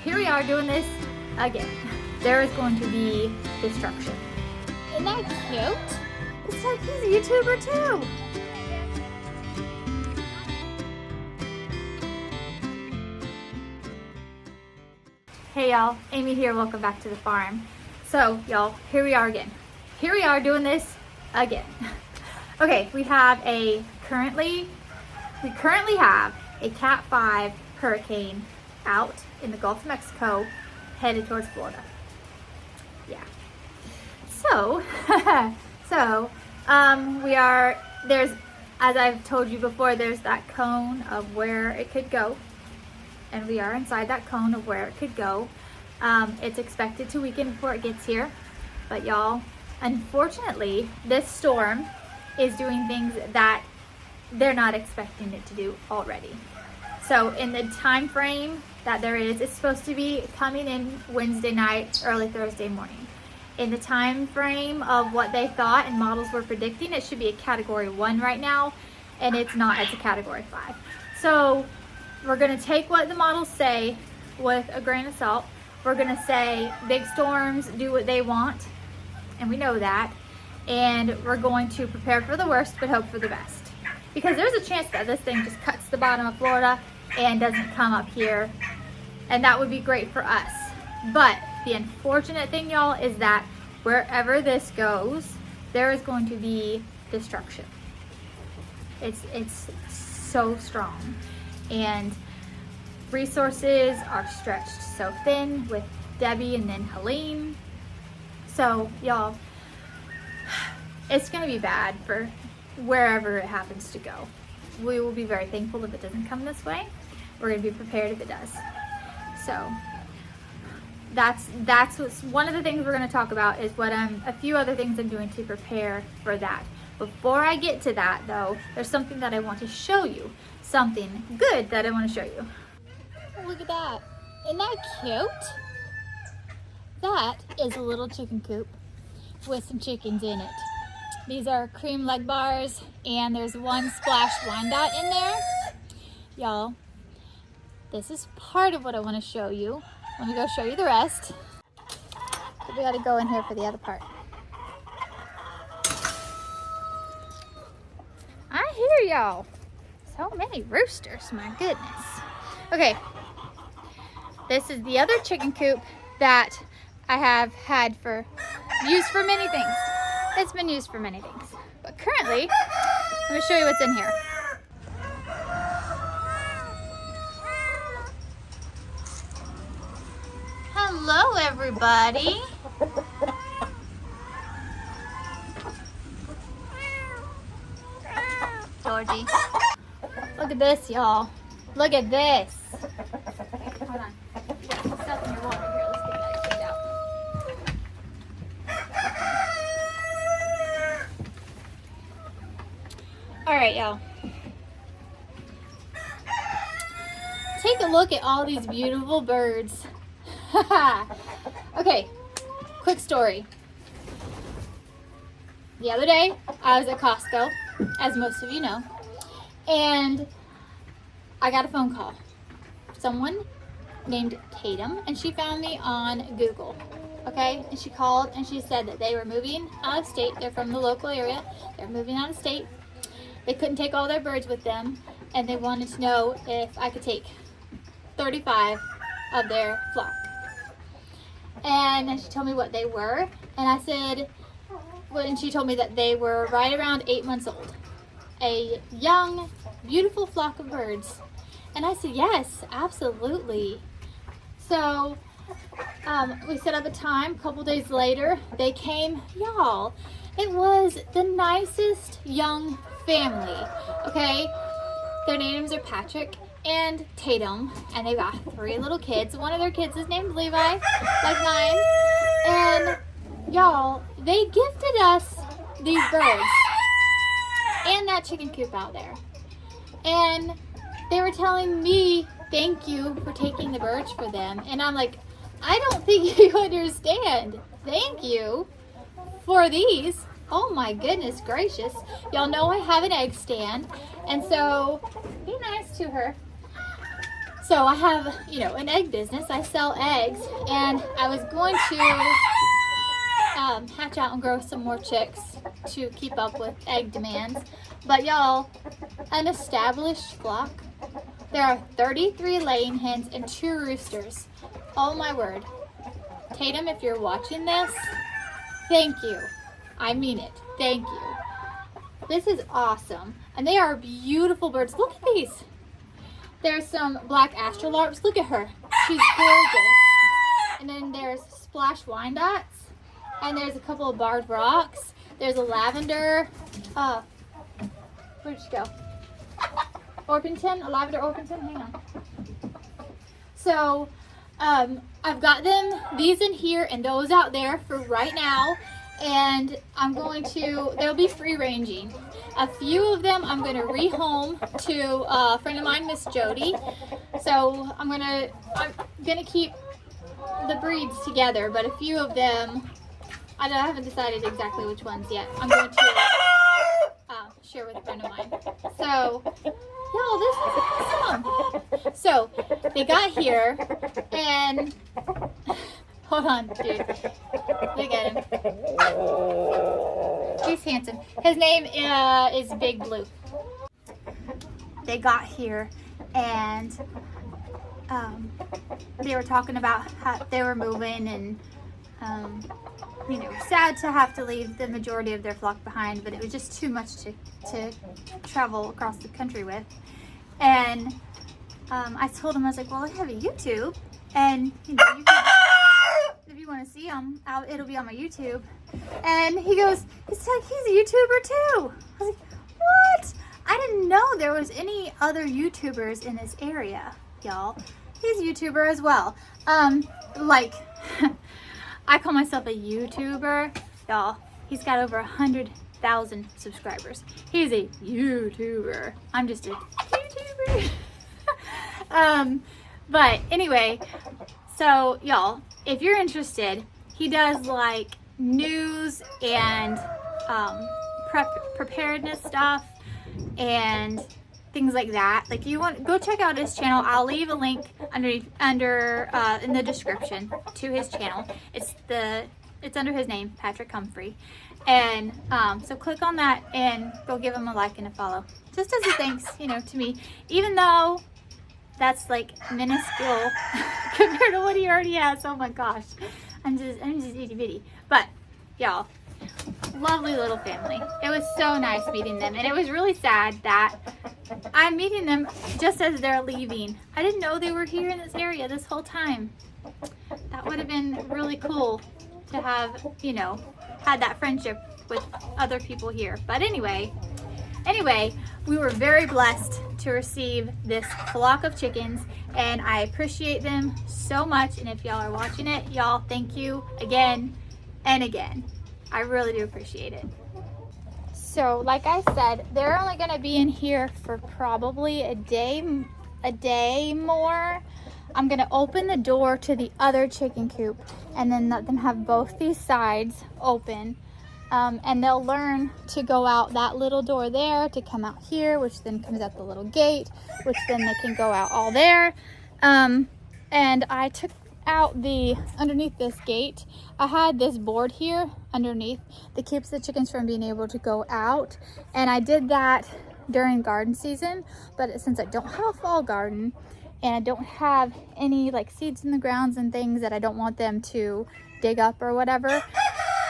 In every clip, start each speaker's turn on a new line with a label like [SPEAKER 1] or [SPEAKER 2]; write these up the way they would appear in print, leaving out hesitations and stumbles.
[SPEAKER 1] here we are doing this again. There is going to be destruction. Isn't that cute? It's like he's a YouTuber too. Hey y'all, Amy here, welcome back to the farm. So y'all, here we are again. Here we are doing this again. Okay, we currently have a Cat 5 hurricane out in the Gulf of Mexico headed towards Florida. Yeah. So, there's, as I've told you before, there's that cone of where it could go. And we are inside that cone of where it could go. It's expected to weaken before it gets here. But y'all, unfortunately, this storm is doing things that they're not expecting it to do already. So in the time frame that there is, it's supposed to be coming in Wednesday night, early Thursday morning. In the time frame of what they thought and models were predicting, it should be a category 1 right now, and it's not, it's a category 5. So we're gonna take what the models say with a grain of salt. We're gonna say big storms do what they want, and we know that. And we're going to prepare for the worst, but hope for the best. Because there's a chance that this thing just cuts the bottom of Florida and doesn't come up here. And that would be great for us. But the unfortunate thing, y'all, is that wherever this goes, there is going to be destruction. It's so strong. And resources are stretched so thin with Debbie and then Helene. So y'all, it's gonna be bad for wherever it happens to go. We will be very thankful if it doesn't come this way. We're gonna be prepared if it does. So that's what's one of the things we're gonna talk about, is what a few other things I'm doing to prepare for that. Before I get to that though, there's something that I want to show you. Something good that I want to show you. Look at that. Isn't that cute? That is a little chicken coop with some chickens in it. These are cream leg bars, and there's one Splash Wyandotte in there. Y'all, this is part of what I want to show you. Let me go show you the rest. But we got to go in here for the other part. I hear y'all. So many roosters, my goodness. Okay, this is the other chicken coop that I have had used for many things. It's been used for many things. But currently, let me show you what's in here. Hello, everybody. Georgie. Look at this, y'all. Look at this. Hold on. You got some stuff in your water here. Let's get that cleaned out. All right, y'all. Take a look at all these beautiful birds. Okay, quick story. The other day, I was at Costco, as most of you know, and I got a phone call. Someone named Tatum, and she found me on Google. Okay, and she called and she said that they were moving out of state. They're from the local area. They're moving out of state. They couldn't take all their birds with them, and they wanted to know if I could take 35 of their flock. And then she told me what they were, and I said, well, and she told me that they were right around 8 months old. A young, beautiful flock of birds. And I said, yes, absolutely. So we set up a time. A couple days later, they came. Y'all, it was the nicest young family, okay? Their names are Patrick and Tatum, and they got 3 little kids. One of their kids is named Levi, like mine. And y'all, they gifted us these birds and that chicken coop out there. And they were telling me thank you for taking the birds for them. And I'm like, I don't think you understand. Thank you for these. Oh my goodness gracious. Y'all know I have an egg stand. And so be nice to her. So I have, you know, an egg business. I sell eggs, and I was going to hatch out and grow some more chicks to keep up with egg demands. But y'all, an established flock. There are 33 laying hens and 2 roosters. Oh my word. Tatum, if you're watching this, thank you. I mean it. Thank you. This is awesome. And they are beautiful birds. Look at these. There's some black astrolarbs. Look at her. She's gorgeous. And then there's Splash Wyandottes. And there's a couple of barred rocks. There's a lavender. Where'd she go? Orpington? A lavender Orpington? Hang on. So, I've got them, these in here and those out there for right now. And I'm going to, they'll be free ranging. A few of them I'm going to rehome to a friend of mine, Miss Jody. So I'm gonna keep the breeds together, but a few of them, I haven't decided exactly which ones yet. I'm going to share with a friend of mine. So, y'all, this is awesome. So they got here and hold on, dude. Look at him. He's handsome. His name is Big Blue. They got here and they were talking about how they were moving and you know, sad to have to leave the majority of their flock behind, but it was just too much to travel across the country with. And I told him, I was like, well, I have a YouTube, and you know, you can, if you want to see them, it'll be on my YouTube. And he goes, he's like, he's a YouTuber too. I was like, what? I didn't know there was any other YouTubers in this area, y'all. He's a YouTuber as well. Like, I call myself a YouTuber, y'all. He's got over 100,000 subscribers. He's a YouTuber. I'm just a YouTuber. But anyway, so y'all, if you're interested, he does like news and preparedness stuff and things like that. Like, you want, go check out his channel. I'll leave a link under in the description to his channel. It's under his name, Patrick Humphrey. And so click on that and go give him a like and a follow, just as a thanks, you know, to me, even though that's like minuscule compared to what he already has. Oh my gosh, I'm just itty bitty. But y'all, lovely little family. It was so nice meeting them, and it was really sad that I'm meeting them just as they're leaving. I didn't know they were here in this area this whole time. That would have been really cool to have, you know, had that friendship with other people here. But anyway, we were very blessed to receive this flock of chickens, and I appreciate them so much. And if y'all are watching it, y'all, thank you again and again. I really do appreciate it. So like I said, they're only going to be in here for probably a day more. I'm going to open the door to the other chicken coop and then let them have both these sides open. And they'll learn to go out that little door there to come out here, which then comes out the little gate, which then they can go out all there. And I took out underneath this gate, I had this board here underneath that keeps the chickens from being able to go out. And I did that during garden season, but since I don't have a fall garden and I don't have any like seeds in the grounds and things that I don't want them to dig up or whatever,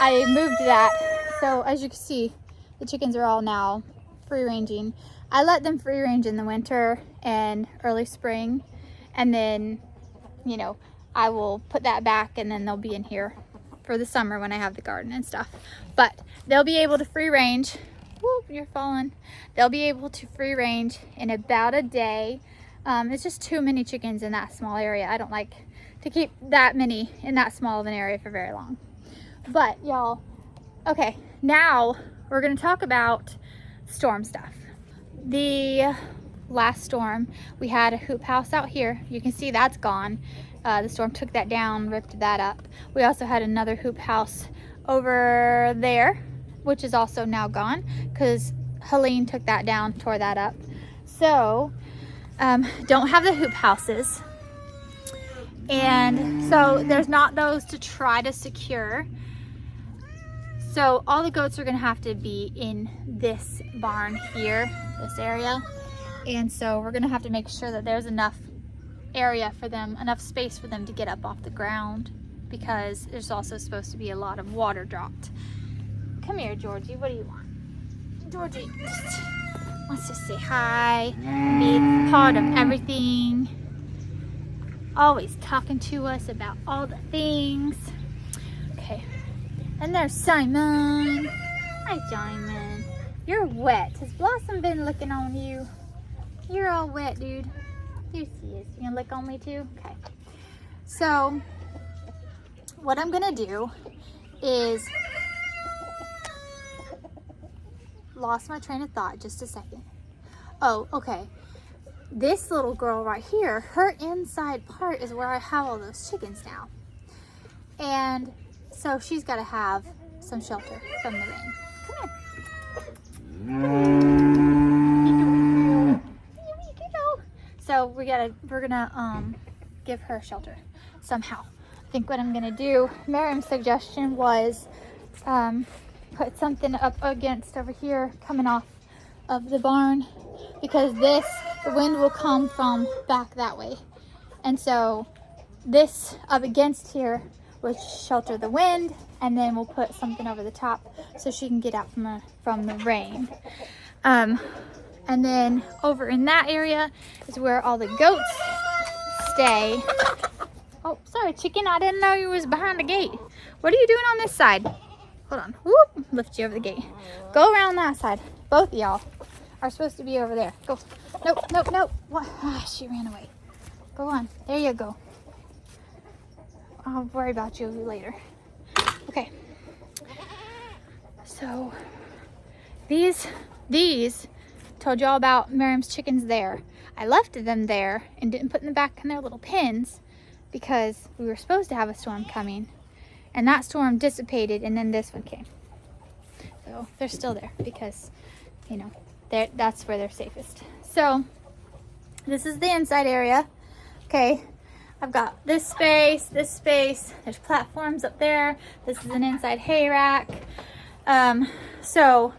[SPEAKER 1] I moved that. So as you can see, the chickens are all now free ranging. I let them free range in the winter and early spring, and then, you know, I will put that back and then they'll be in here for the summer when I have the garden and stuff. But they'll be able to free range. Whoop, you're falling. They'll be able to free range in about a day. It's just too many chickens in that small area. I don't like to keep that many in that small of an area for very long. But y'all, okay, now we're gonna talk about storm stuff. The last storm, we had a hoop house out here. You can see that's gone. The storm took that down, ripped that up. We also had another hoop house over there, which is also now gone because Helene took that down, tore that up. So don't have the hoop houses. And so there's not those to try to secure. So all the goats are gonna have to be in this barn here, this area. And so we're gonna have to make sure that there's enough area for them, enough space for them to get up off the ground, because there's also supposed to be a lot of water dropped. Come here, Georgie, what do you want? Georgie just wants to say hi, be part of everything. Always talking to us about all the things. Okay, and there's Simon. Hi, Simon. You're wet. Has Blossom been licking on you? You're all wet, dude. Here she is. You gonna lick on me too? Okay. So, what I'm gonna do is, lost my train of thought just a second. Oh, okay. This little girl right here, her inside part is where I have all those chickens now. And so she's got to have some shelter from the rain. Come here. So we're gonna give her shelter somehow. I think what I'm gonna do, Miriam's suggestion was put something up against over here coming off of the barn, because the wind will come from back that way, and so this up against here will shelter the wind, and then we'll put something over the top so she can get out from the rain. And then over in that area is where all the goats stay. Oh, sorry, chicken, I didn't know you was behind the gate. What are you doing on this side? Hold on. Whoop, lift you over the gate. Go around that side. Both of y'all are supposed to be over there. Go. Nope, nope, nope. What? Ah, she ran away. Go on. There you go. I'll worry about you later. Okay. So these told y'all about Miriam's chickens there. I left them there and didn't put them back in their little pens because we were supposed to have a storm coming, and that storm dissipated, and then this one came. So they're still there because, you know, that's where they're safest. So this is the inside area. Okay, I've got this space, there's platforms up there. This is an inside hay rack. So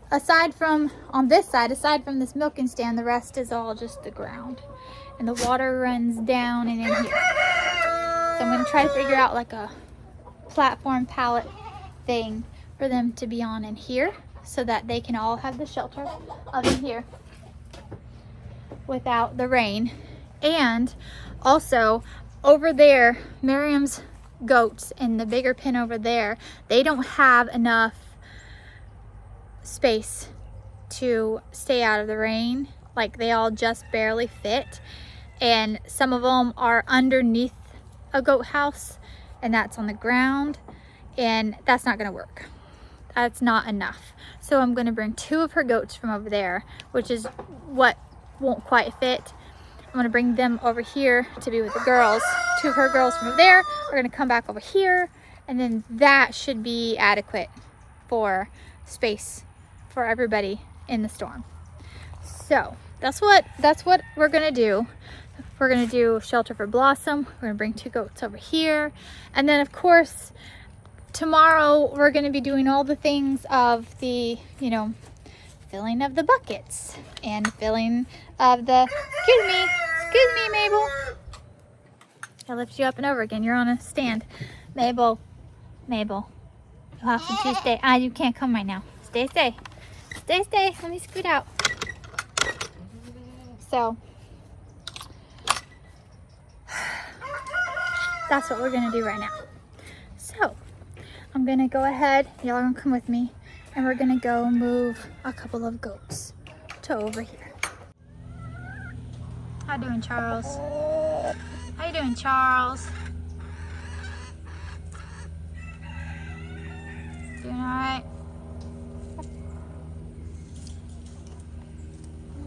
[SPEAKER 1] aside from, on this side, aside from this milking stand, the rest is all just the ground. And the water runs down and in here. So I'm gonna try to figure out like a platform pallet thing for them to be on in here, so that they can all have the shelter of in here without the rain. And also over there, Miriam's goats in the bigger pen over there, they don't have enough space to stay out of the rain. Like, they all just barely fit, and some of them are underneath a goat house, and that's on the ground, and that's not gonna work. That's not enough. So I'm gonna bring 2 of her goats from over there, which is what won't quite fit. I'm gonna bring them over here to be with the girls. 2 of her girls from over there are gonna come back over here, and then that should be adequate for space for everybody in the storm. So that's what we're gonna do. We're gonna do shelter for Blossom. We're gonna bring 2 goats over here, and then of course tomorrow we're gonna be doing all the things of the, you know, filling of the buckets and filling of the, excuse me, Mabel. I'll lift you up and over again. You're on a stand. Mabel, you'll have to stay. You can't come right now. Stay. Let me scoot out. So that's what we're gonna do right now. So I'm gonna go ahead, y'all are gonna come with me, and we're gonna go move a couple of goats to over here. How you doing, Charles? How you doing, Charles? Doing all right?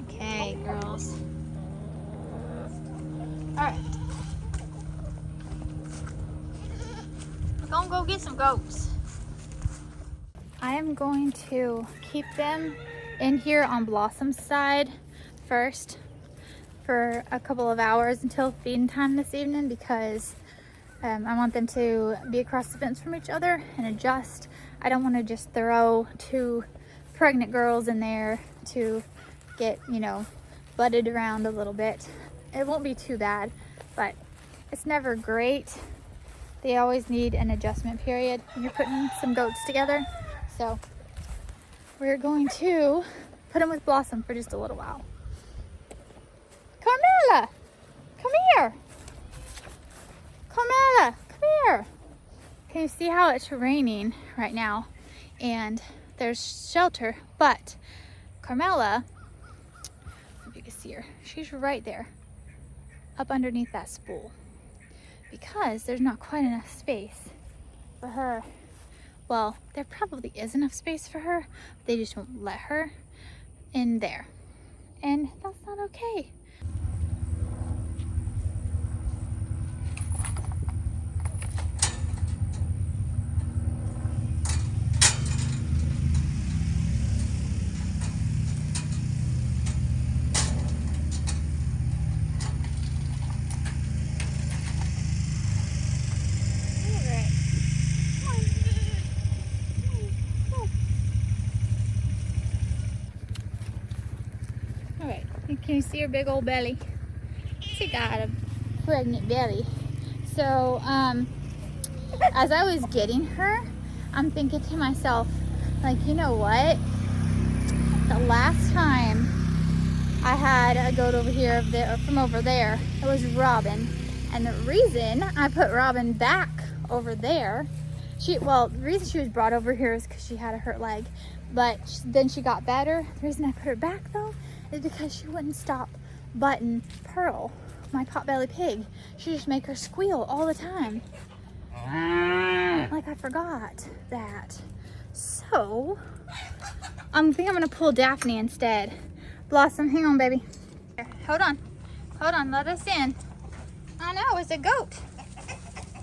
[SPEAKER 1] Okay, girls. All right. We're gonna go get some goats. I am going to keep them in here on Blossom's side first for a couple of hours until feeding time this evening because I want them to be across the fence from each other and adjust. I don't want to just throw 2 pregnant girls in there to get, you know, butted around a little bit. It won't be too bad, but it's never great. They always need an adjustment period when you're putting some goats together. So we're going to put them with Blossom for just a little while. Carmela, come here. Carmela, come here. Can you see how it's raining right now? And there's shelter, but Carmela, if you can see her, she's right there, up underneath that spool, because there's not quite enough space for her. Well, there probably is enough space for her, but they just won't let her in there. And that's not okay. Can you see her big old belly? She got a pregnant belly. So, as I was getting her, I'm thinking to myself, like, you know what? The last time I had a goat over here from over there, it was Robin. And the reason I put Robin back over there, the reason she was brought over here is because she had a hurt leg. But then she got better. The reason I put her back though is because she wouldn't stop butting Pearl, my potbelly pig. She just make her squeal all the time. Like I forgot that. So I think I'm gonna pull Daphne instead. Blossom, hang on, baby. Here, hold on, let us in. I know, it's a goat.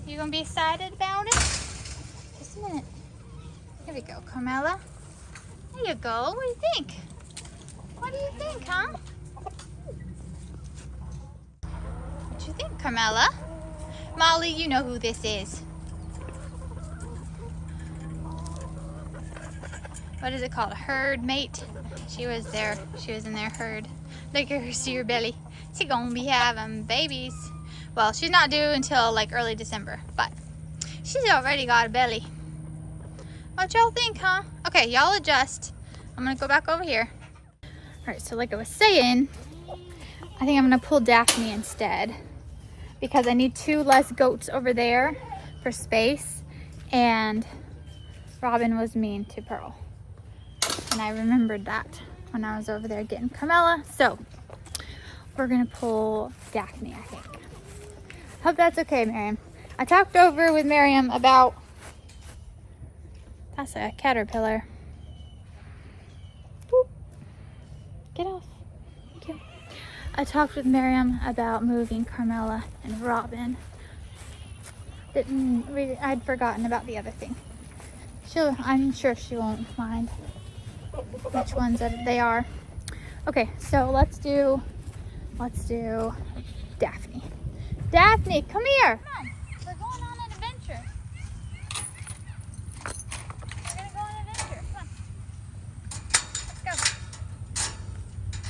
[SPEAKER 1] You gonna be excited about it? Just a minute. Here we go, Carmela. There you go. What do you think? What do you think, huh? What you think, Carmela? Molly, you know who this is. What is it called? A herd mate? She was there. She was in their herd. Look at her, see her belly. She's gonna be having babies. Well, she's not due until like early December, but she's already got a belly. What y'all think, huh? Okay, y'all adjust. I'm gonna go back over here. All right, so like I was saying, I think I'm gonna pull Daphne instead because I need 2 less goats over there for space, and Robin was mean to Pearl. And I remembered that when I was over there getting Carmela. So we're gonna pull Daphne, I think. Hope that's okay, Miriam. I talked over with Miriam about, that's a caterpillar. Boop. Get off. Thank you. I talked with Miriam about moving Carmela and Robin. I'd forgotten about the other thing. I'm sure she won't mind which ones they are. Okay, so let's do Daphne. Daphne, come here. Come on, we're going on an adventure. We're gonna go on an adventure. Come on. Let's go.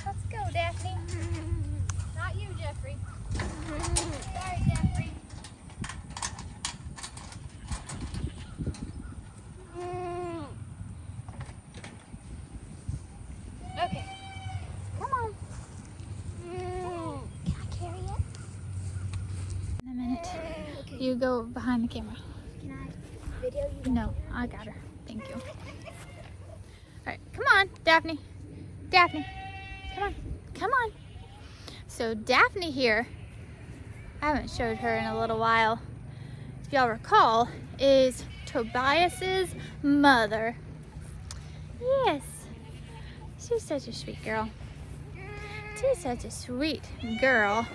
[SPEAKER 1] Let's go, Daphne. Not you, Jeffrey. Sorry, Jeffrey. Okay. Come on. Can I carry it? In a minute. You go behind the camera.
[SPEAKER 2] Can I video you?
[SPEAKER 1] No, I got her. Thank you. Alright, come on, Daphne. Daphne. Come on. Come on. So Daphne here, I haven't showed her in a little while. If y'all recall, is Tobias's mother. Yes. She's such a sweet girl. She's such a sweet girl.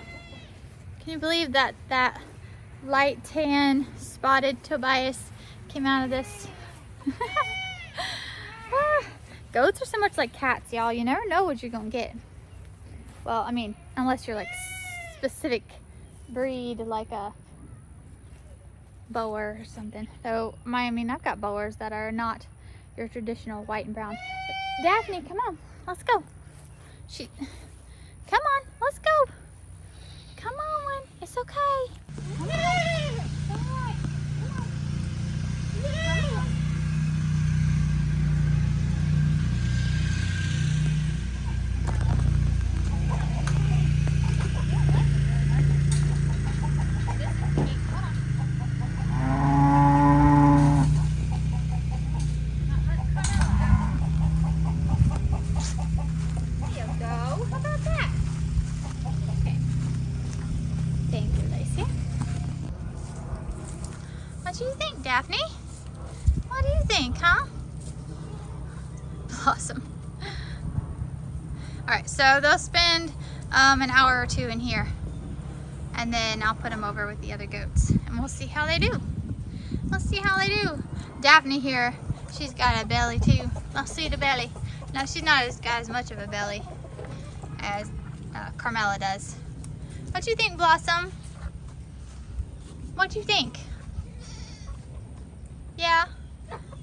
[SPEAKER 1] Can you believe that light tan spotted Tobias came out of this? Goats are so much like cats, y'all. You never know what you're gonna get. Well, I mean, unless you're like specific breed, like a boer or something. So I mean, I've got boers that are not your traditional white and brown. But Daphne, come on, let's go. Come on, let's go. Come on, it's okay. Come on. What do you think, Daphne? What do you think, huh? Blossom. Alright, so they'll spend an hour or two in here. And then I'll put them over with the other goats. And we'll see how they do. Let's see how they do. Daphne here, she's got a belly too. Let's see the belly. No, she's not got as much of a belly as Carmela does. What do you think, Blossom? What do you think? Yeah?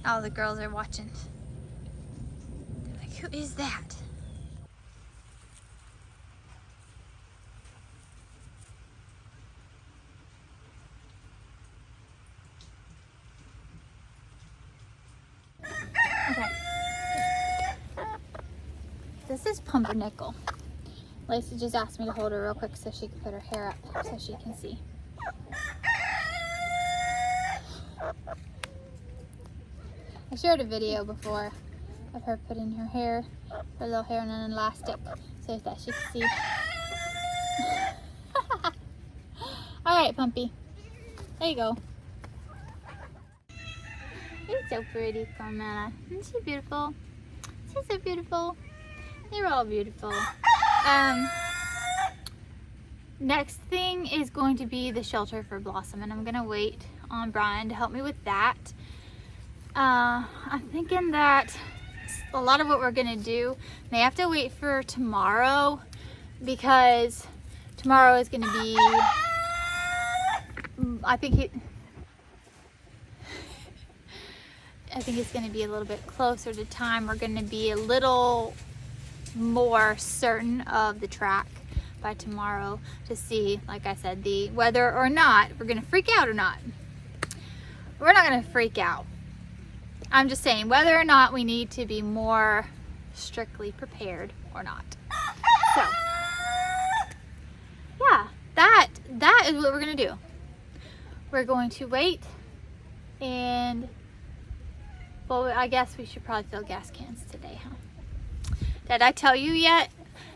[SPEAKER 1] All the girls are watching. They're like, who is that? Okay. This is Pumpernickel. Lacey just asked me to hold her real quick so she can put her hair up so she can see. I shared a video before of her putting her hair, her little hair in an elastic so that she could see. Alright, Pumpy. There you go. You're so pretty, Carmela. Isn't she beautiful? She's so beautiful. They're all beautiful. Next thing is going to be the shelter for Blossom, and I'm going to wait on Brian to help me with that. I'm thinking that a lot of what we're gonna do may have to wait for tomorrow, because tomorrow is gonna be, I think it's gonna be a little bit closer to time. We're gonna be a little more certain of the track by tomorrow to see, like I said, the whether or not we're gonna freak out or not. We're not gonna freak out. I'm just saying whether or not we need to be more strictly prepared or not. So, yeah, that is what we're gonna do. We're going to wait, and well, I guess we should probably fill gas cans today, huh? Did I tell you yet?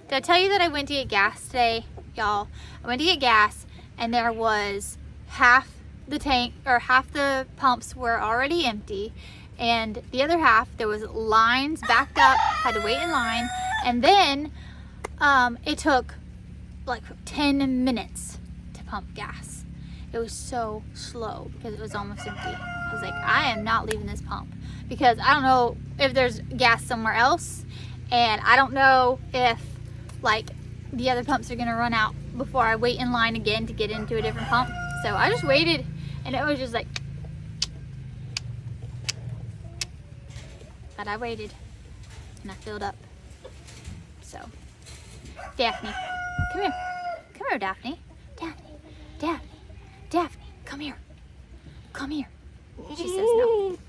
[SPEAKER 1] Did I tell you that I went to get gas today, y'all? I went to get gas, and there was half the tank, or half the pumps were already empty, and the other half, there was lines backed up, had to wait in line, and then it took like 10 minutes to pump gas. It was so slow because it was almost empty. I was like, I am not leaving this pump, because I don't know if there's gas somewhere else, and I don't know if like the other pumps are gonna run out before I wait in line again to get into a different pump. So I just waited, and it was just like, but I waited and I filled up. So, Daphne, come here. Come here, Daphne. Daphne, Daphne, Daphne, come here. Come here. She says no.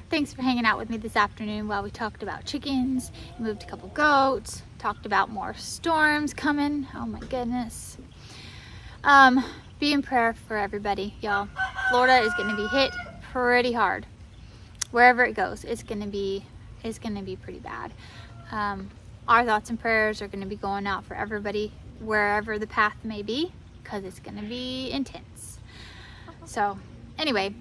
[SPEAKER 1] Thanks for hanging out with me this afternoon while we talked about chickens, moved a couple goats, talked about more storms coming. Oh my goodness. Be in prayer for everybody, y'all. Florida is gonna be hit pretty hard. Wherever it goes, it's gonna be pretty bad. Our thoughts and prayers are gonna be going out for everybody wherever the path may be, because it's gonna be intense. So anyway,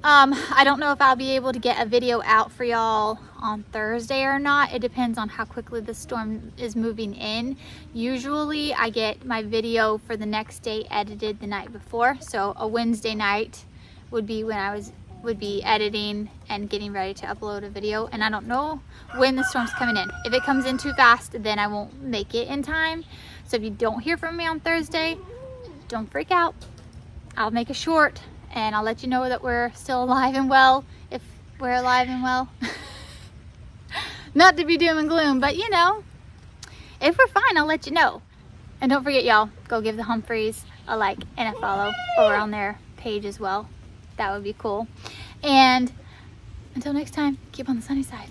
[SPEAKER 1] I don't know if I'll be able to get a video out for y'all on Thursday or not. It depends on how quickly the storm is moving in. Usually I get my video for the next day edited the night before, so a Wednesday night would be when I would be editing and getting ready to upload a video, and I don't know when the storm's coming in. If it comes in too fast, then I won't make it in time. So if you don't hear from me on Thursday, don't freak out. I'll make a short and I'll let you know that we're still alive and well, if we're alive and well. Not to be doom and gloom, but you know, if we're fine, I'll let you know. And don't forget, y'all, go give the Humphreys a like and a follow over on their page as well. That would be cool. And until next time, keep on the sunny side.